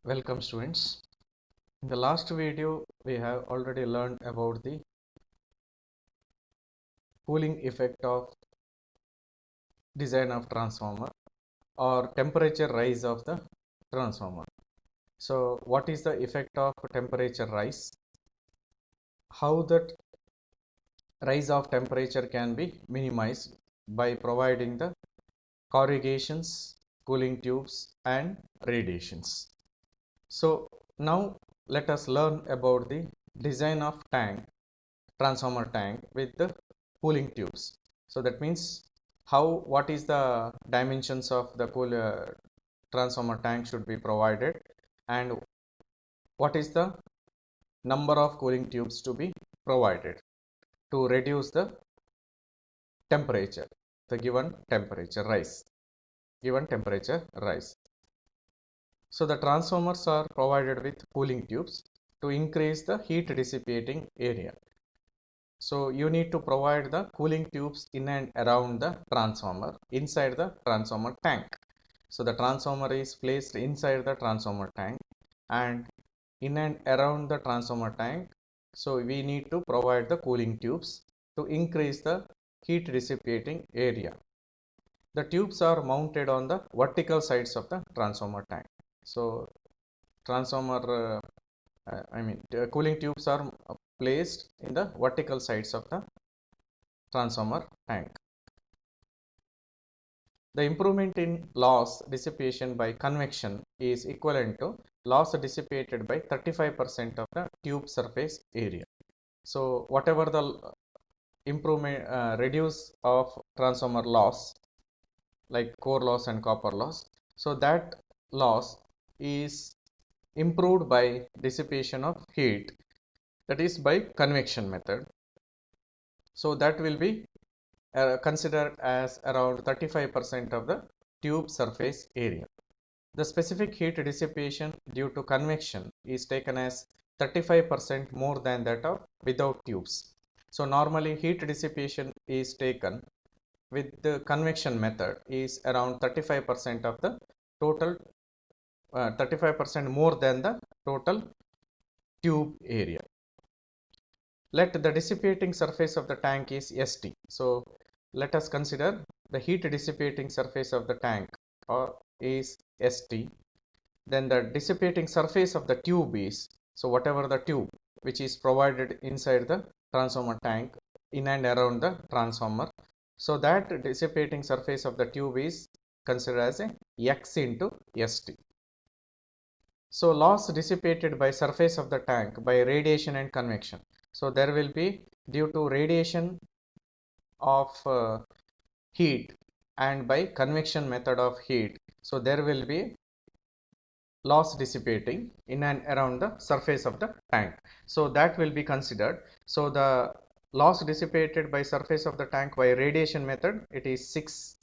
Welcome students. In the last video we have already learned about the cooling effect of design of transformer or temperature rise of the transformer. So what is the effect of temperature rise? How that rise of temperature can be minimized by providing the corrugations, cooling tubes and radiations. So now let us learn about the design of transformer tank with the cooling tubes. So that means what is the dimensions of the transformer tank should be provided, and what is the number of cooling tubes to be provided to reduce the temperature, the given temperature rise. So the transformers are provided with cooling tubes to increase the heat dissipating area. So you need to provide the cooling tubes in and around the transformer inside the transformer tank. So the transformer is placed inside the transformer tank and in and around the transformer tank. So we need to provide the cooling tubes to increase the heat dissipating area. The tubes are mounted on the vertical sides of the transformer tank. So transformer cooling tubes are placed in the vertical sides of the transformer tank. The improvement in loss dissipation by convection is equivalent to loss dissipated by 35% of the tube surface area. So whatever the improvement reduce of transformer loss like core loss and copper loss, so that loss is improved by dissipation of heat, that is by convection method. So that will be considered as around 35% of the tube surface area. The specific heat dissipation due to convection is taken as 35% more than that of without tubes. So normally heat dissipation is taken with the convection method is around 35% of the total 35% more than the total tube area. Let the dissipating surface of the tank is ST. So let us consider the heat dissipating surface of the tank is ST. Then the dissipating surface of the tube is, so whatever the tube which is provided inside the transformer tank in and around the transformer, so that dissipating surface of the tube is considered as a X into ST. So loss dissipated by surface of the tank by radiation and convection. So there will be due to radiation of heat and by convection method of heat. So there will be loss dissipating in and around the surface of the tank. So that will be considered. So the loss dissipated by surface of the tank by radiation method, it is 6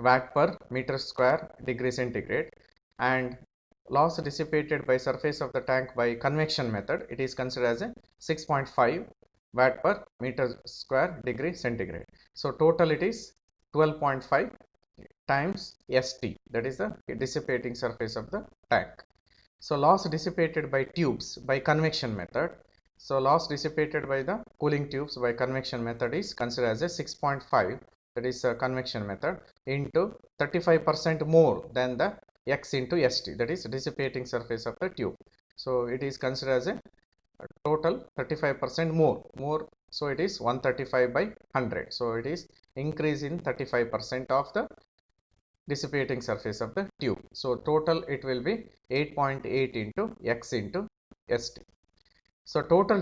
watt per meter square degree centigrade, and loss dissipated by surface of the tank by convection method, it is considered as a 6.5 watt per meter square degree centigrade. So total it is 12.5 times ST, that is the dissipating surface of the tank. So loss dissipated by tubes by convection method. So loss dissipated by the cooling tubes by convection method is considered as a 6.5, that is a convection method, into 35% more than the X into ST, that is dissipating surface of the tube. So it is considered as a total 35% more. So it is 135 by 100. So it is increase in 35% of the dissipating surface of the tube. So total it will be 8.8 into X into ST. So total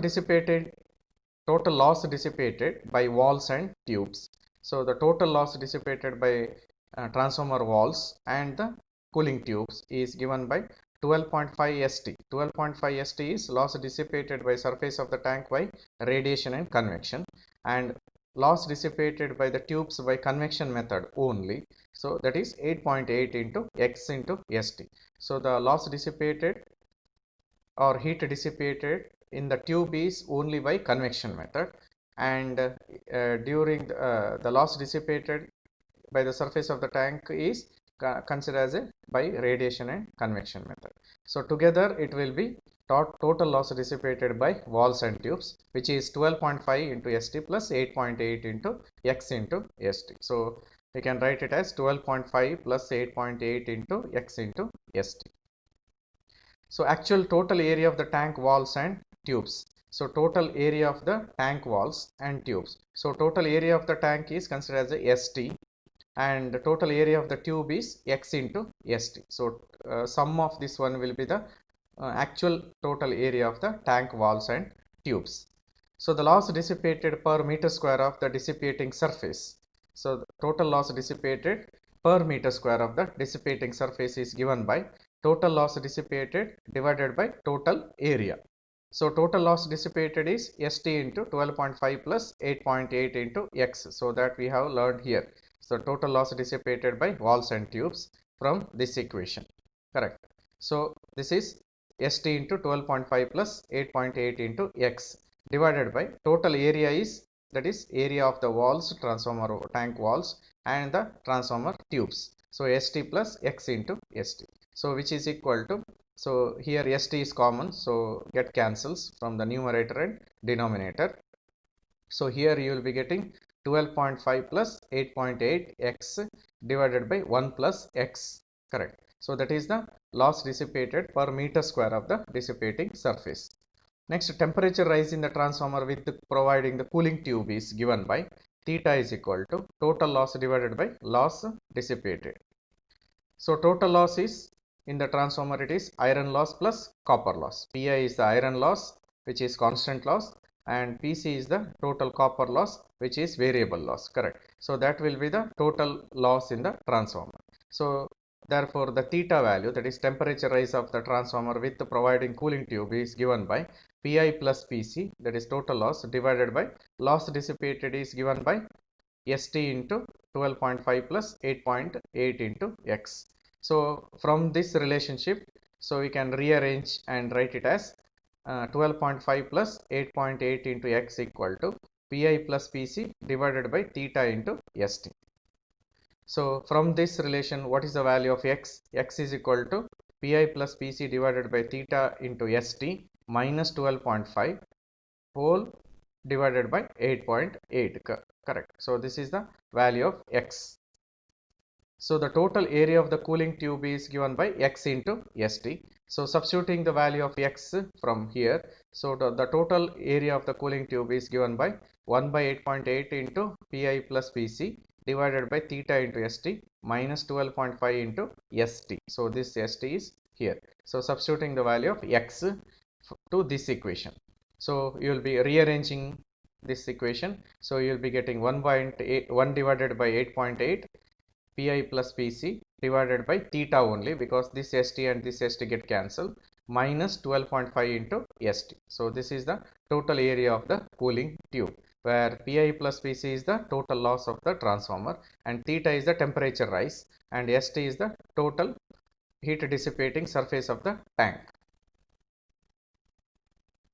loss dissipated by walls and tubes. So the total loss dissipated by transformer walls and the cooling tubes is given by 12.5 ST. 12.5 ST is loss dissipated by surface of the tank by radiation and convection, and loss dissipated by the tubes by convection method only. So that is 8.8 into X into ST. So the loss dissipated or heat dissipated in the tube is only by convection method, and the loss dissipated by the surface of the tank is considered as a by radiation and convection method. So together it will be total loss dissipated by walls and tubes, which is 12.5 into ST plus 8.8 into X into ST. So we can write it as 12.5 plus 8.8 into X into ST. So actual total area of the tank walls and tubes. So total area of the tank walls and tubes. So total area of the tank is considered as a ST, and the total area of the tube is X into ST. So sum of this one will be the actual total area of the tank walls and tubes. So the loss dissipated per meter square of the dissipating surface. So the total loss dissipated per meter square of the dissipating surface is given by total loss dissipated divided by total area. So total loss dissipated is ST into 12.5 plus 8.8 into X. So that we have learned here. So total loss dissipated by walls and tubes from this equation. Correct. So this is ST into 12.5 plus 8.8 into X divided by total area is, that is area of the walls, transformer tank walls, and the transformer tubes. So ST plus X into ST. So which is equal to, so here ST is common, so get cancels from the numerator and denominator. So here you will be getting 12.5 plus 8.8 X divided by 1 plus X. Correct. So that is the loss dissipated per meter square of the dissipating surface. Next, temperature rise in the transformer with providing the cooling tube is given by theta is equal to total loss divided by loss dissipated. So total loss is, in the transformer it is iron loss plus copper loss. Pi is the iron loss, which is constant loss, and Pc is the total copper loss, which is variable loss. Correct. So that will be the total loss in the transformer. So therefore the theta value, that is temperature rise of the transformer with providing cooling tube, is given by Pi plus Pc, that is total loss, divided by loss dissipated is given by ST into 12.5 plus 8.8 into X. So from this relationship, so we can rearrange and write it as 12.5 plus 8.8 into X equal to Pi plus Pc divided by theta into ST. So from this relation, what is the value of X? X is equal to Pi plus Pc divided by theta into ST minus 12.5 whole divided by 8.8. Correct. So this is the value of X. So the total area of the cooling tube is given by X into ST. So substituting the value of X from here, so the total area of the cooling tube is given by 1 by 8.8 into Pi plus Pc divided by theta into ST minus 12.5 into ST. So this ST is here. So substituting the value of X to this equation. So you will be rearranging this equation. So you will be getting 1 divided by 8.8 Pi plus Pc divided by theta only, because this ST and this ST get cancelled, minus 12.5 into ST. So this is the total area of the cooling tube, where Pi plus Pc is the total loss of the transformer, and theta is the temperature rise, and ST is the total heat dissipating surface of the tank.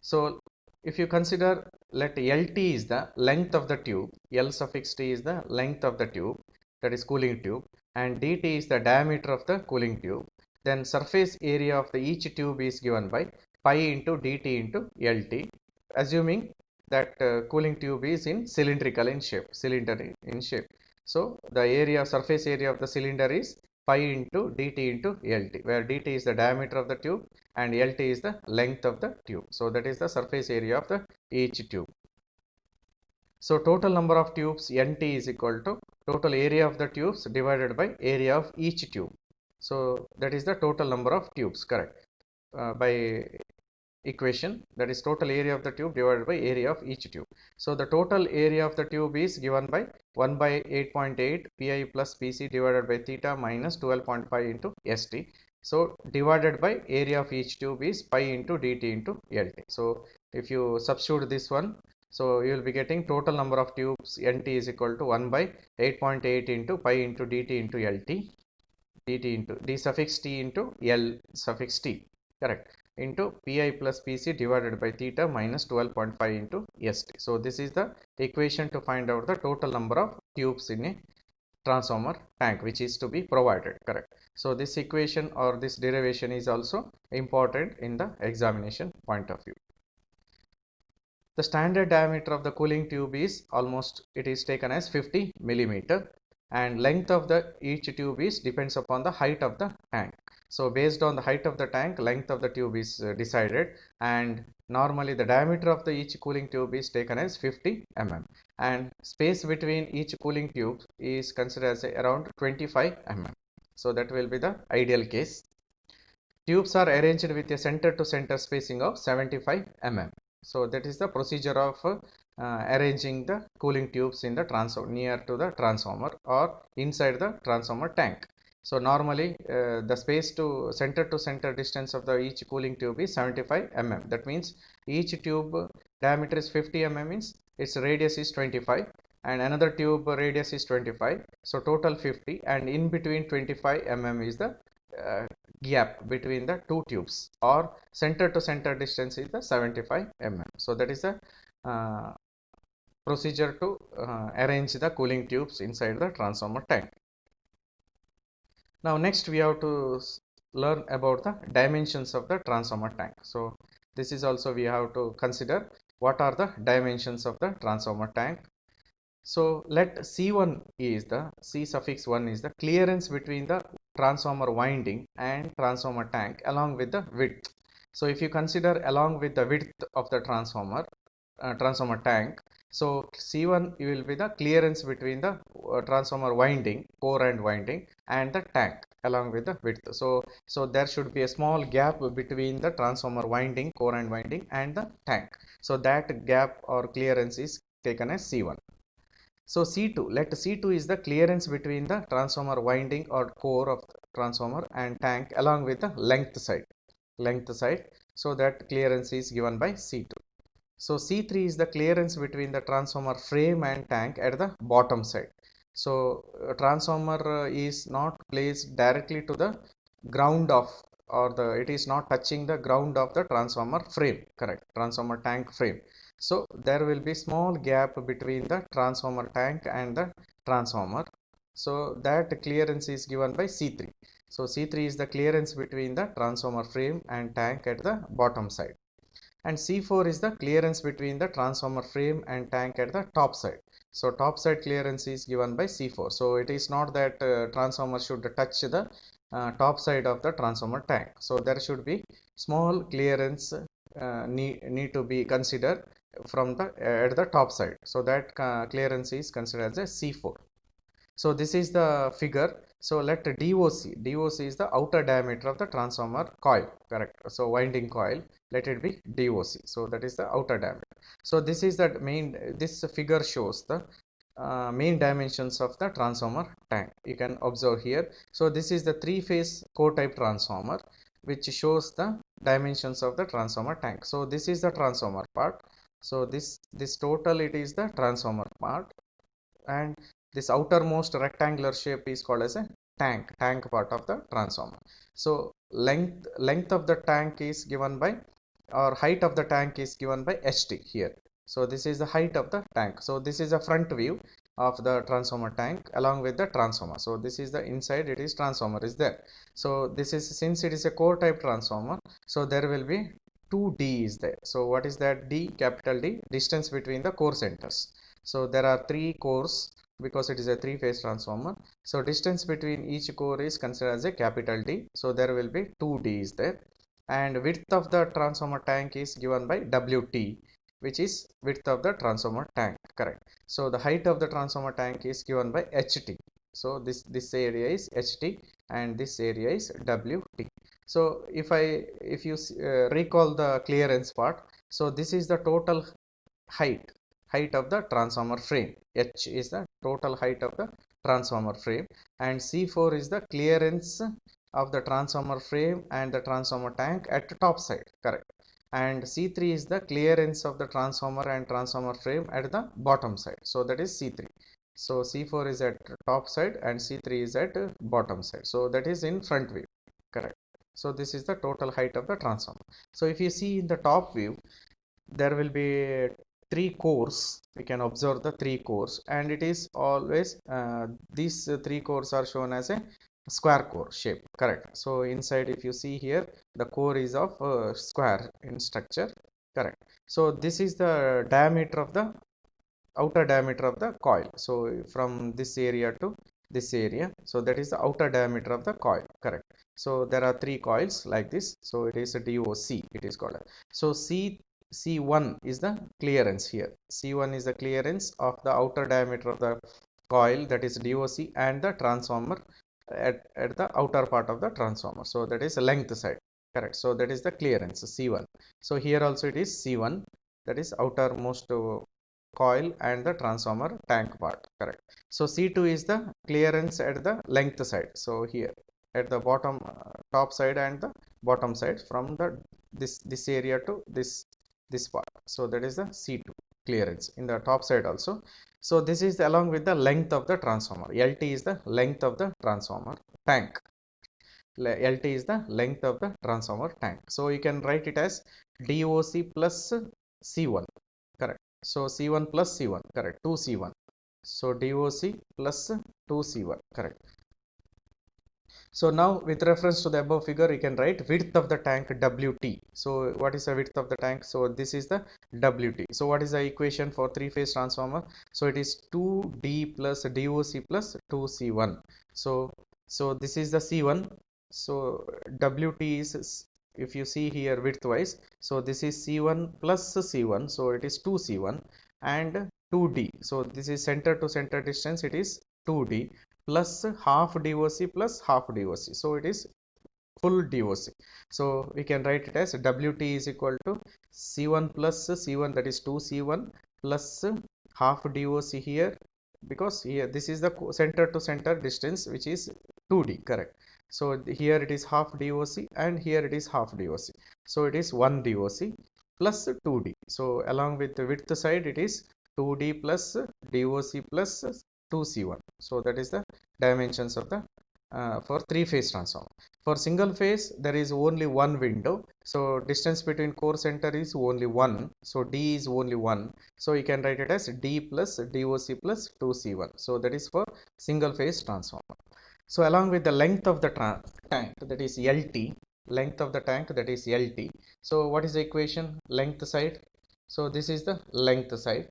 So if you consider, let LT is the length of the tube, L suffix T is the length of the tube, that is cooling tube, and dt is the diameter of the cooling tube, then surface area of the each tube is given by pi into dt into LT, assuming that cooling tube is in cylindrical in shape, cylinder in shape. So the area, surface area of the cylinder is pi into dt into LT, where dt is the diameter of the tube and LT is the length of the tube. So that is the surface area of the each tube. So total number of tubes NT is equal to total area of the tubes divided by area of each tube. So that is the total number of tubes. Correct. By equation, that is total area of the tube divided by area of each tube. So the total area of the tube is given by 1 by 8.8 Pi plus Pc divided by theta minus 12.5 into ST. So divided by area of each tube is pi into dt into LT. So if you substitute this one, so you will be getting total number of tubes NT is equal to 1 by 8.8 into pi into dt into LT, dt into d suffix t into L suffix t, correct, into Pi plus Pc divided by theta minus 12.5 into ST. So this is the equation to find out the total number of tubes in a transformer tank which is to be provided, correct. So this equation or this derivation is also important in the examination point of view. The standard diameter of the cooling tube is almost, it is taken as 50 millimeter, and length of the each tube is depends upon the height of the tank. So based on the height of the tank, length of the tube is decided, and normally the diameter of the each cooling tube is taken as 50 mm, and space between each cooling tube is considered as around 25 mm. So that will be the ideal case. Tubes are arranged with a center to center spacing of 75 mm. So that is the procedure of arranging the cooling tubes in the transformer near to the transformer or inside the transformer tank. So normally the space to center distance of the each cooling tube is 75 mm. That means each tube diameter is 50 mm, means its radius is 25, and another tube radius is 25. So total 50, and in between 25 mm is the gap between the two tubes, or center to center distance is the 75 mm. So that is the procedure to arrange the cooling tubes inside the transformer tank. Now next we have to learn about the dimensions of the transformer tank. So this is also we have to consider what are the dimensions of the transformer tank. So let C1 is the C suffix 1 is the clearance between the transformer winding and transformer tank along with the width. So if you consider along with the width of the transformer tank, so C1 will be the clearance between the transformer winding, core and winding, and the tank along with the width. So there should be a small gap between the transformer winding, core and winding, and the tank. So that gap or clearance is taken as C1. So C2, let C2 is the clearance between the transformer winding or core of transformer and tank along with the length side. So that clearance is given by C2. So C3 is the clearance between the transformer frame and tank at the bottom side. So transformer is not placed directly to the ground of, or it is not touching the ground of the transformer frame, correct, transformer tank frame. So there will be small gap between the transformer tank and the transformer. So that clearance is given by C3. So C3 is the clearance between the transformer frame and tank at the bottom side. And C4 is the clearance between the transformer frame and tank at the top side. So top side clearance is given by C4. So it is not that transformer should touch the top side of the transformer tank. So there should be small clearance need to be considered from the at the top side. So that clearance is considered as a C4. So this is the figure. So let DOC is the outer diameter of the transformer coil, correct. So winding coil, let it be DOC. So that is the outer diameter. So this is the main, this figure shows the main dimensions of the transformer tank. You can observe here. So this is the three-phase core type transformer which shows the dimensions of the transformer tank. So this is the transformer part. So this total, it is the transformer part, and this outermost rectangular shape is called as a tank part of the transformer. So length of the tank is given by, or height of the tank is given by HT here. So this is the height of the tank. So this is a front view of the transformer tank along with the transformer. So this is the inside, it is transformer is there. So this is, since it is a core type transformer, so there will be 2D is there. So what is that D? Capital D, distance between the core centers. So there are 3 cores because it is a 3-phase transformer. So distance between each core is considered as a capital D. So there will be 2D is there. And width of the transformer tank is given by WT, which is width of the transformer tank, correct. So the height of the transformer tank is given by HT. So this area is HT and this area is WT. So if you recall the clearance part, so this is the total height of the transformer frame. H is the total height of the transformer frame, and C4 is the clearance of the transformer frame and the transformer tank at the top side, correct. And C3 is the clearance of the transformer and transformer frame at the bottom side. So that is C3. So C4 is at top side and C3 is at bottom side. So that is in front view, correct. So this is the total height of the transformer. So if you see in the top view, there will be three cores. We can observe the three cores, and it is always these three cores are shown as a square core shape, correct? So inside, if you see here, the core is of square in structure, correct? So this is the diameter of the outer diameter of the coil. So from this area to this area, so that is the outer diameter of the coil, correct? So there are three coils like this, so it is a DOC, it is called. So C1 is the clearance here. C1 is the clearance of the outer diameter of the coil, that is DOC, and the transformer at the outer part of the transformer. So that is length side, correct? So that is the clearance C1. So here also it is C1, that is outermost coil and the transformer tank part, correct? So C2 is the clearance at the length side. So here at the bottom, top side and the bottom side, from the this area to this part. So that is the C2 clearance in the top side also. So this is along with the length of the transformer. LT is the length of the transformer tank. LT is the length of the transformer tank. So you can write it as DOC plus C1, correct? So C1 plus C1, correct? 2C1. So DOC plus 2C1, correct? So now with reference to the above figure, you can write width of the tank WT. So what is the width of the tank? So this is the WT. So what is the equation for three-phase transformer? So it is 2D plus DOC plus 2C1. So this is the C1. So WT is, if you see here width wise, so this is C1 plus C1. So it is 2C1 and 2D. So this is center to center distance. It is 2D plus half DOC plus half DOC. So it is full DOC. So we can write it as WT is equal to C1 plus C1, that is 2C1 plus half DOC here, because here this is the center to center distance, which is 2D, correct? So here it is half DOC and here it is half DOC. So it is 1 DOC plus 2D. So along with the width side, it is 2D plus DOC plus 2C1. So that is the dimensions of the for three-phase transformer. For single phase, there is only one window. So distance between core center is only 1. So D is only 1. So you can write it as D plus DOC plus 2C1. So that is for single phase transformer. So along with the length of the tank, that is LT, length of the tank, that is LT. So what is the equation? Length side. So this is the length side.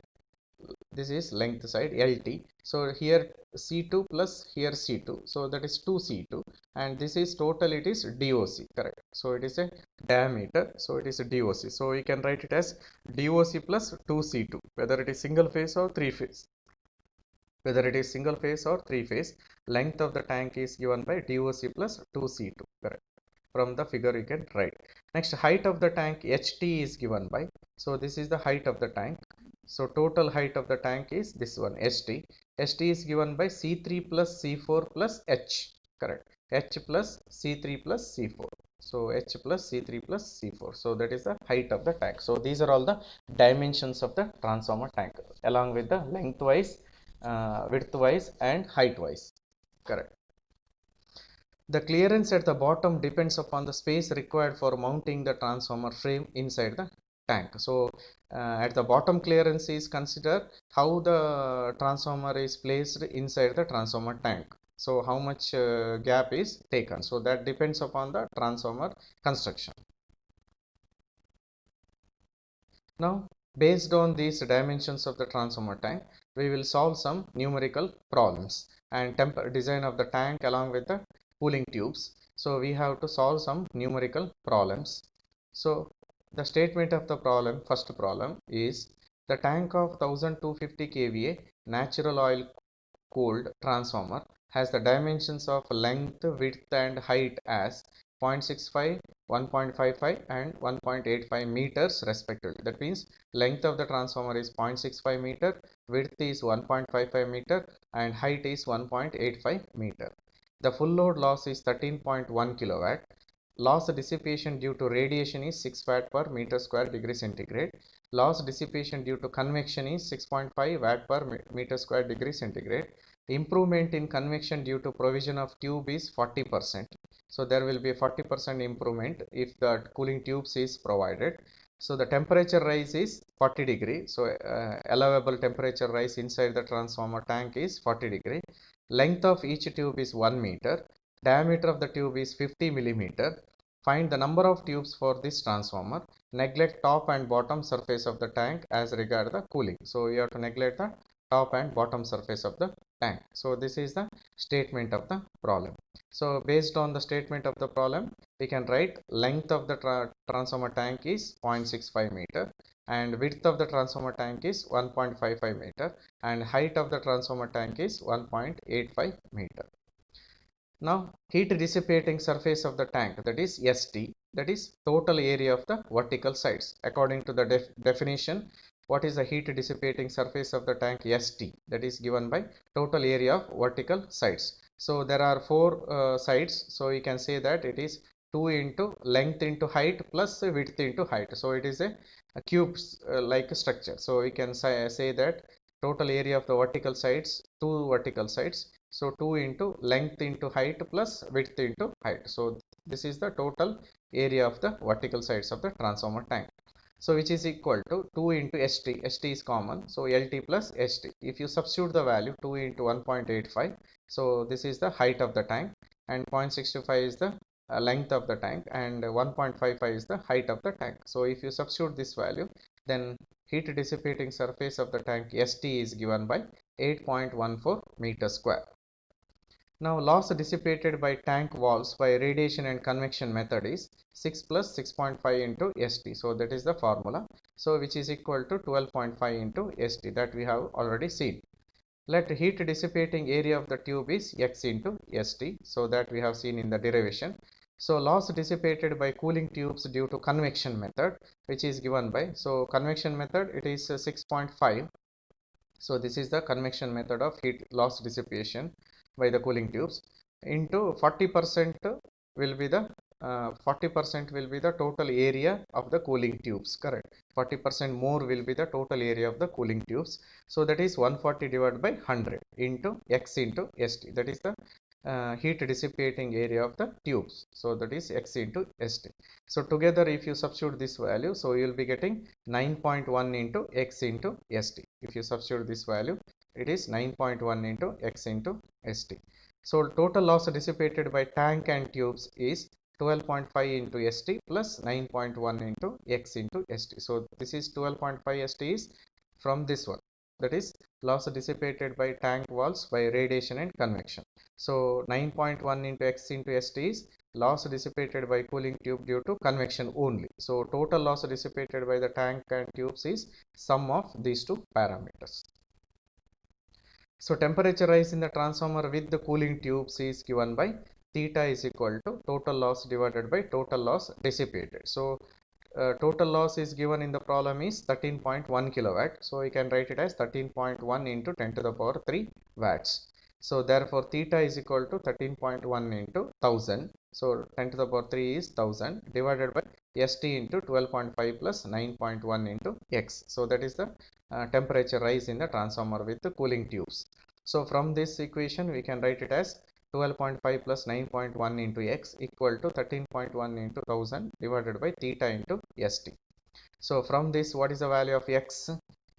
This is length side LT. So here C2 plus here C2. So that is 2C2, and this is total, it is DOC, correct? So it is a diameter. So it is a DOC. So we can write it as DOC plus 2C2, whether it is single phase or three phase. Whether it is single phase or three phase, length of the tank is given by DOC plus 2C2, correct? From the figure you can write. Next, height of the tank HT is given by, so this is the height of the tank. So total height of the tank is this one, HT. HT is given by C3 plus C4 plus H, correct? H plus C3 plus C4. So H plus C3 plus C4. So that is the height of the tank. So these are all the dimensions of the transformer tank, along with the lengthwise, widthwise and heightwise, correct? The clearance at the bottom depends upon the space required for mounting the transformer frame inside the tank. So at the bottom, clearance is considered how the transformer is placed inside the transformer tank. So how much gap is taken. So that depends upon the transformer construction. Now, based on these dimensions of the transformer tank, we will solve some numerical problems and design of the tank along with the cooling tubes. So we have to solve some numerical problems. So the statement of the problem, first problem is the tank of 1250 kVA natural oil cooled transformer has the dimensions of length, width and height as 0.65, 1.55 and 1.85 meters respectively. That means length of the transformer is 0.65 meter, width is 1.55 meter and height is 1.85 meter. The full load loss is 13.1 kilowatt. Loss dissipation due to radiation is 6 watt per meter square degree centigrade. Loss dissipation due to convection is 6.5 watt per meter square degree centigrade. Improvement in convection due to provision of tube is 40%. So there will be a 40% improvement if the cooling tubes is provided. So the temperature rise is 40 degree. So allowable temperature rise inside the transformer tank is 40 degree. Length of each tube is 1 meter. Diameter of the tube is 50 millimeter. Find the number of tubes for this transformer. Neglect top and bottom surface of the tank as regard the cooling. So you have to neglect the top and bottom surface of the tank. So this is the statement of the problem. So based on the statement of the problem, we can write length of the transformer tank is 0.65 meter and width of the transformer tank is 1.55 meter and height of the transformer tank is 1.85 meter. Now heat dissipating surface of the tank, that is ST, that is total area of the vertical sides. According to the definition, what is the heat dissipating surface of the tank? ST, that is given by total area of vertical sides. So there are four sides, so you can say that it is 2 into length into height plus width into height. So it is a cube like structure. So we can say that total area of the vertical sides, two vertical sides, so 2 into length into height plus width into height. So this is the total area of the vertical sides of the transformer tank. So which is equal to 2 into ST. ST is common. So LT plus ST. If you substitute the value 2 into 1.85. So this is the height of the tank and 0.65 is the length of the tank and 1.55 is the height of the tank. So if you substitute this value, then heat dissipating surface of the tank ST is given by 8.14 meter square. Now loss dissipated by tank walls by radiation and convection method is 6 plus 6.5 into ST. So that is the formula. So which is equal to 12.5 into ST, that we have already seen. Let heat dissipating area of the tube is X into ST. So that we have seen in the derivation. So loss dissipated by cooling tubes due to convection method, which is given by, so convection method, it is 6.5. So this is the convection method of heat loss dissipation by the cooling tubes into 40% will be the 40% will be the total area of the cooling tubes, correct? 40% more will be the total area of the cooling tubes. So that is 140 divided by 100 into X into ST, that is the heat dissipating area of the tubes. So that is X into ST. So together if you substitute this value, so you will be getting 9.1 into X into ST. If you substitute this value, it is 9.1 into X into ST. So total loss dissipated by tank and tubes is 12.5 into ST plus 9.1 into X into ST. So this is 12.5 ST is from this one, that is loss dissipated by tank walls by radiation and convection. So 9.1 into X into ST is loss dissipated by cooling tube due to convection only. So total loss dissipated by the tank and tubes is sum of these two parameters. So temperature rise in the transformer with the cooling tubes is given by theta is equal to total loss divided by total loss dissipated. So total loss is given in the problem is 13.1 kilowatt. So we can write it as 13.1 into 10 to the power 3 watts. So therefore theta is equal to 13.1 into 1000. So 10 to the power 3 is 1000 divided by ST into 12.5 plus 9.1 into X. So that is the temperature rise in the transformer with the cooling tubes. So from this equation we can write it as 12.5 plus 9.1 into X equal to 13.1 into 1000 divided by theta into ST. So from this, what is the value of X?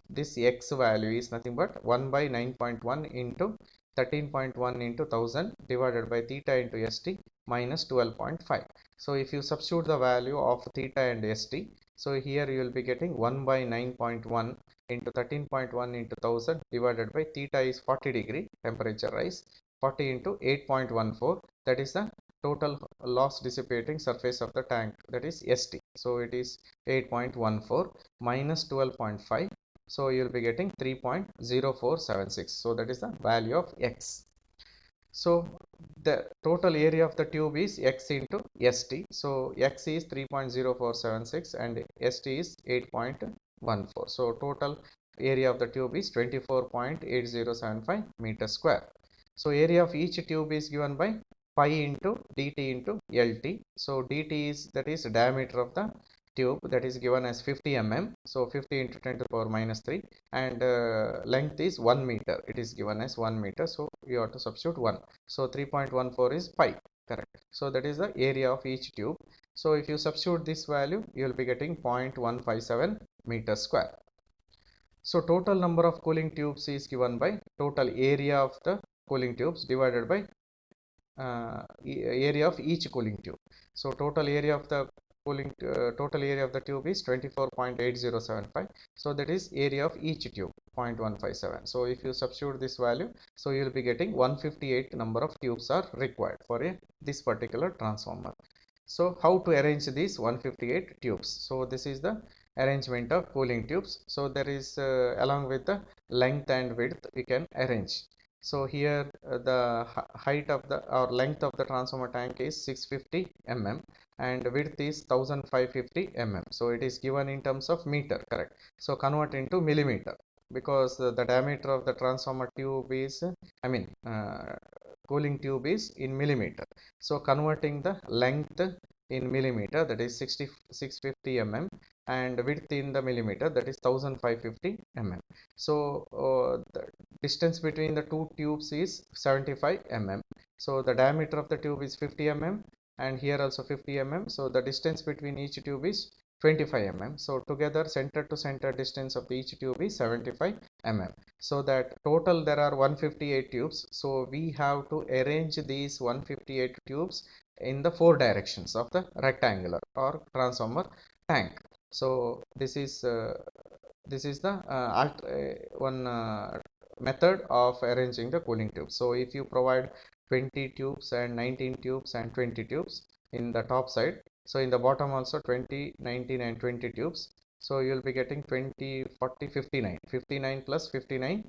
This X value is nothing but 1 by 9.1 into 13.1 into 1000 divided by theta into ST minus 12.5. So if you substitute the value of theta and ST, so here you will be getting 1 by 9.1 into 13.1 into 1000 divided by theta is 40 degree temperature rise, 40 into 8.14, that is the total loss dissipating surface of the tank, that is ST. So it is 8.14 minus 12.5. So you will be getting 3.0476. So that is the value of X. So the total area of the tube is X into ST. So X is 3.0476 and ST is 8.14. So total area of the tube is 24.8075 meters square. So area of each tube is given by pi into dt into LT. So dt is, that is diameter of the tube, that is given as 50 mm. So 50 into 10 to the power minus 3 and length is 1 meter. It is given as 1 meter. So you have to substitute 1. So 3.14 is pi. correct. So that is the area of each tube. So if you substitute this value, you will be getting 0.157 meters square. So total number of cooling tubes is given by total area of the cooling tubes divided by area of each cooling tube. So total area of the total area of the tube is 24.8075. So that is area of each tube 0.157. So if you substitute this value, so you will be getting 158 number of tubes are required for this particular transformer. So how to arrange these 158 tubes? So this is the arrangement of cooling tubes. So there is along with the length and width we can arrange. So here the height of the or length of the transformer tank is 650 mm and width is 1550 mm. So it is given in terms of meter, correct? So convert into millimeter, because the diameter of the transformer tube is cooling tube is in millimeter. So converting the length in millimeter, that is 650 mm, and width in the millimeter, that is 1550 mm. So the distance between the two tubes is 75 mm. So the diameter of the tube is 50 mm and here also 50 mm. So the distance between each tube is 25 mm. So together center to center distance of each tube is 75 mm. So that total there are 158 tubes. So we have to arrange these 158 tubes in the four directions of the rectangular or transformer tank. So this is the one method of arranging the cooling tube. So if you provide 20 tubes and 19 tubes and 20 tubes in the top side, so in the bottom also 20, 19 and 20 tubes, so you will be getting 20, 40, 59. 59 plus 59,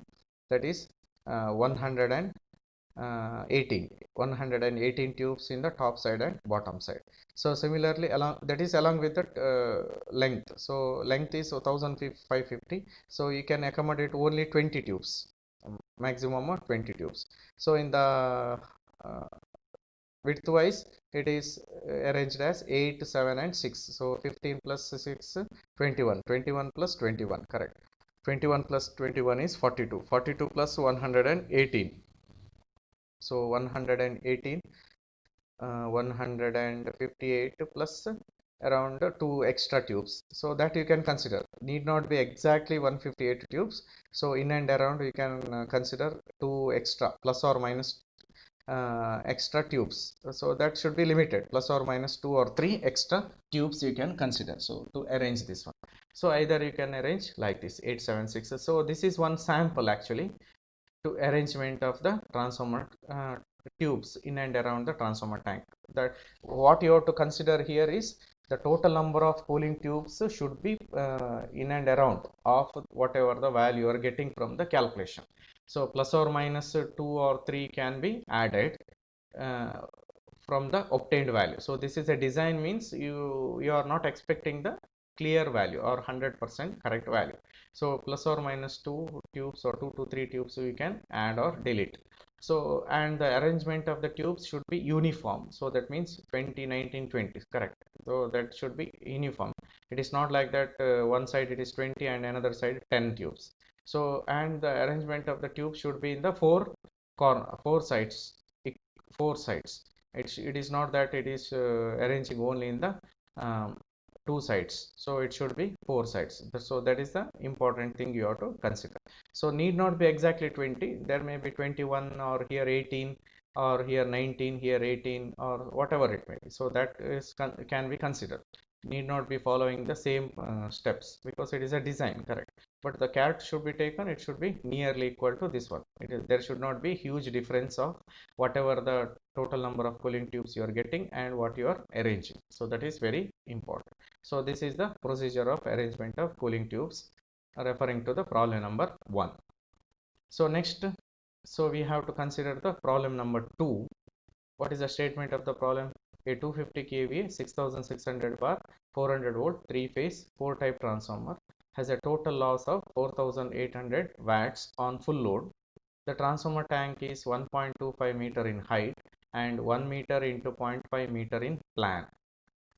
that is 118 tubes in the top side and bottom side. So similarly along with the length. So length is 1550. So you can accommodate only 20 tubes, maximum of 20 tubes. So in the width wise it is arranged as 8, 7 and 6. So 15 plus 6, 21. 21 plus 21, correct. 21 plus 21 is 42. 42 plus 118. So 118, 158 plus around 2 extra tubes. So that you can consider. Need not be exactly 158 tubes. So in and around you can consider 2 extra plus or minus extra tubes. So that should be limited. Plus or minus 2 or 3 extra tubes you can consider. So to arrange this one. So either you can arrange like this 876. So this is one sample actually to arrangement of the transformer tubes in and around the transformer tank. That what you have to consider here is the total number of cooling tubes should be in and around of whatever the value you are getting from the calculation. So plus or minus 2 or 3 can be added from the obtained value. So this is a design, means you are not expecting the clear value or 100% correct value. So plus or minus 2 tubes or 2 to 3 tubes you can add or delete. So and the arrangement of the tubes should be uniform. So that means 20, 19, 20, correct. So that should be uniform. It is not like that one side it is 20 and another side 10 tubes. So and the arrangement of the tube should be in the four sides. It is not that it is arranging only in the two sides. So it should be four sides. So that is the important thing you have to consider. So need not be exactly 20. There may be 21 or here 18 or here 19, here 18 or whatever it may be. So that is can be considered. Need not be following the same steps, because it is a design, correct. But the cat should be taken, it should be nearly equal to this one. There should not be huge difference of whatever the total number of cooling tubes you are getting and what you are arranging. So that is very important. So this is the procedure of arrangement of cooling tubes referring to the problem number 1. So next, so we have to consider the problem number 2. What is the statement of the problem? A 250 kVA 6600 bar 400 volt 3 phase 4 type transformer has a total loss of 4800 watts on full load. The transformer tank is 1.25 meter in height and 1 meter into 0.5 meter in plan.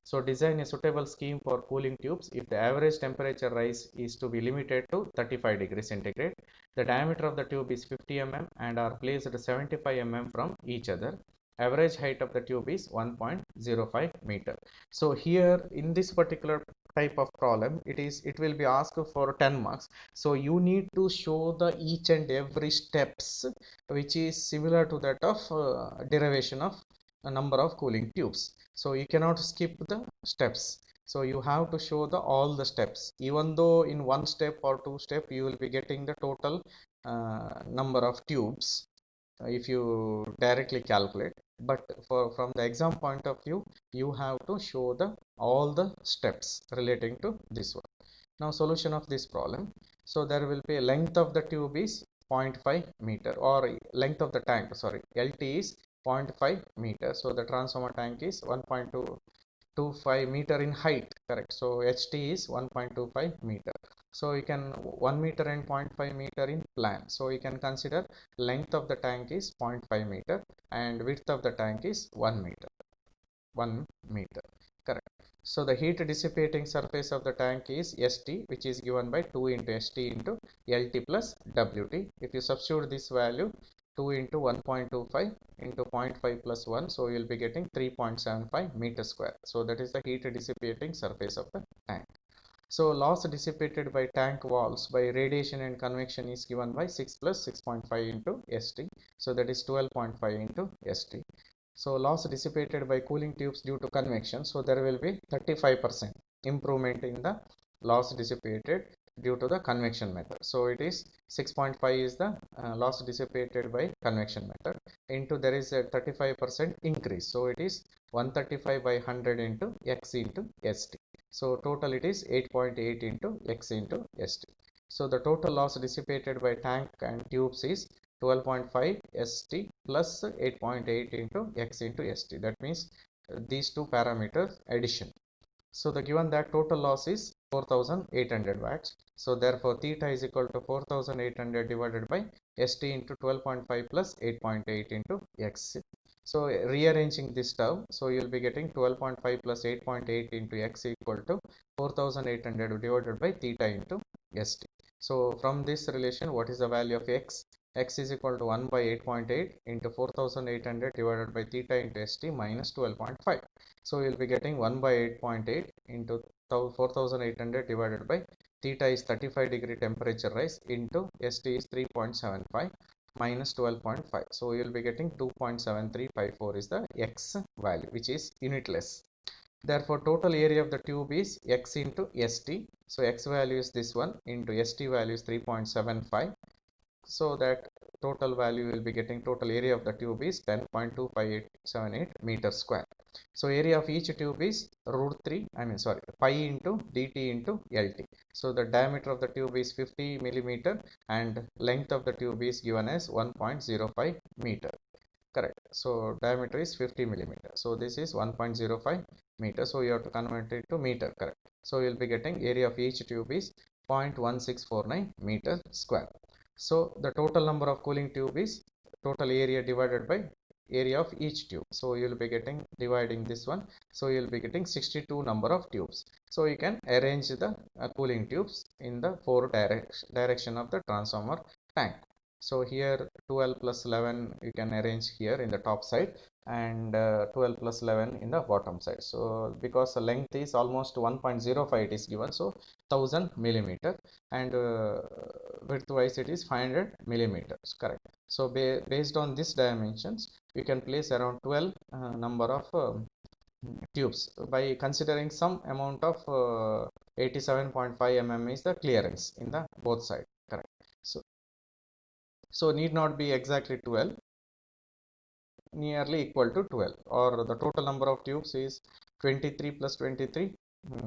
So design a suitable scheme for cooling tubes if the average temperature rise is to be limited to 35 degrees centigrade. The diameter of the tube is 50 mm and are placed 75 mm from each other. Average height of the tube is 1.05 meter. So here in this particular type of problem, it will be asked for 10 marks. So you need to show the each and every steps which is similar to that of derivation of a number of cooling tubes. So you cannot skip the steps. So you have to show the all the steps. Even though in one step or two step you will be getting the total number of tubes if you directly calculate, but from the exam point of view you have to show the all the steps relating to this one. Now solution of this problem. So there will be a length of the tube is 0.5 meter, or length of the tank, sorry, LT is 0.5 meter. So the transformer tank is 1.25 meter in height, correct? So HT is 1.25 meter. So you can 1 meter and 0.5 meter in plan. So you can consider length of the tank is 0.5 meter and width of the tank is 1 meter. 1 meter, correct? So the heat dissipating surface of the tank is ST, which is given by 2 into ST into LT plus WT. If you substitute this value, 2 into 1.25 into 0.5 plus 1, so you will be getting 3.75 meter square. So that is the heat dissipating surface of the tank. So loss dissipated by tank walls by radiation and convection is given by 6 plus 6.5 into ST. So that is 12.5 into ST. So loss dissipated by cooling tubes due to convection. So there will be 35% improvement in the loss dissipated due to the convection method. So it is 6.5 is the loss dissipated by convection method into there is a 35% increase. So it is 135 by 100 into X into ST. So total it is 8.8 into X into ST. So the total loss dissipated by tank and tubes is 12.5 ST plus 8.8 into X into ST. That means these two parameters addition. So the given that total loss is 4800 watts. So therefore theta is equal to 4800 divided by ST into 12.5 plus 8.8 into X. So rearranging this term, so you will be getting 12.5 plus 8.8 into X equal to 4800 divided by theta into ST. So from this relation, what is the value of X? X is equal to 1 by 8.8 into 4800 divided by theta into ST minus 12.5. So you'll be getting 1 by 8.8 into 4800 divided by theta is 35-degree temperature rise into ST is 3.75 minus 12.5. So you'll be getting 2.7354 is the X value, which is unitless. Therefore total area of the tube is X into ST. So X value is this one into ST value is 3.75. So that total value will be getting total area of the tube is 10.25878 meters square. So area of each tube is root 3, pi into dt into LT. So the diameter of the tube is 50 millimeter and length of the tube is given as 1.05 meter. Correct. So diameter is 50 millimeter. So this is 1.05 meter. So you have to convert it to meter. Correct. So you'll be getting area of each tube is 0.1649 meter square. So the total number of cooling tube is total area divided by area of each tube. So you will be getting dividing this one. So you will be getting 62 number of tubes. So you can arrange the cooling tubes in the 4 direction of the transformer tank. So here 12 plus 11 you can arrange here in the top side and 12 plus 11 in the bottom side. So because the length is almost 1.05 it is given, so 1000 millimeter and width wise it is 500 millimeters, correct? So based on these dimensions you can place around 12 number of tubes by considering some amount of 87.5 mm is the clearance in the both side, correct? So need not be exactly 12, nearly equal to 12, or the total number of tubes is 23 plus 23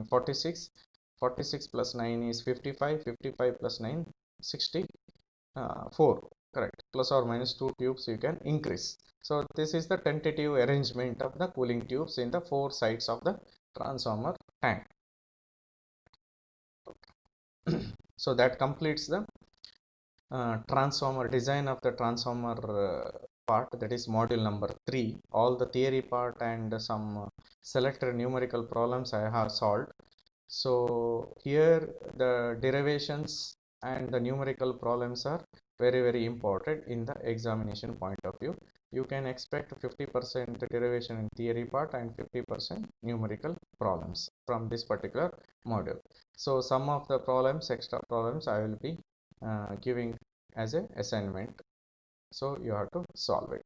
46, 46 plus 9 is 55, 55 plus 9 64, correct? Plus or minus 2 tubes you can increase. So this is the tentative arrangement of the cooling tubes in the 4 sides of the transformer tank. So that completes the transformer design of the transformer part, that is module number 3. All the theory part and some selected numerical problems I have solved. So here the derivations and the numerical problems are very important in the examination point of view. you can expect 50% derivation in theory part and 50% numerical problems from this particular module. So some of the problems, extra problems, I will be giving as a assignment, so you have to solve it.